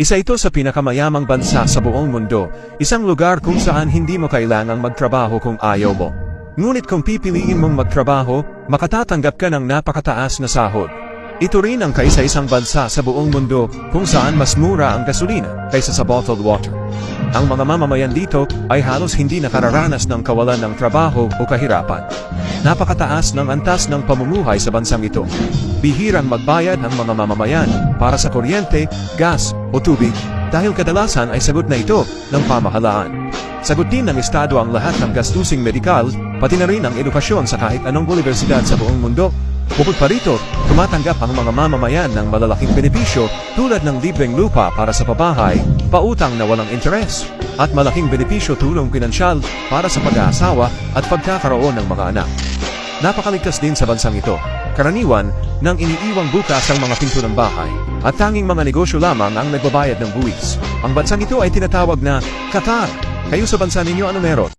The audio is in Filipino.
Isa ito sa pinakamayamang bansa sa buong mundo, isang lugar kung saan hindi mo kailangang magtrabaho kung ayaw mo. Ngunit kung pipiliin mong magtrabaho, makatatanggap ka ng napakataas na sahod. Ito rin ang kaisa-isang bansa sa buong mundo kung saan mas mura ang gasolina kaysa sa bottled water. Ang mga mamamayan dito ay halos hindi nakararanas ng kawalan ng trabaho o kahirapan. Napakataas ng antas ng pamumuhay sa bansang ito. Bihirang magbayad ang mga mamamayan para sa kuryente, gas o tubig dahil kadalasan ay sagot na ito ng pamahalaan. Sagot din ng estado ang lahat ng gastusing medikal, pati na rin ang edukasyon sa kahit anong universidad sa buong mundo. Bukod pa rito, tumatanggap ang mga mamamayan ng malalaking benepisyo tulad ng libreng lupa para sa pabahay, pautang na walang interes, at malaking benepisyo tulong pinansyal para sa pag-aasawa at pagkakaroon ng mga anak. Napakaligtas din sa bansang ito. Karaniwan, nang iniiwang bukas ang mga pinto ng bahay, at tanging mga negosyo lamang ang nagbabayad ng buwis. Ang bansang ito ay tinatawag na Qatar. Kayo sa bansa ninyo ano meron?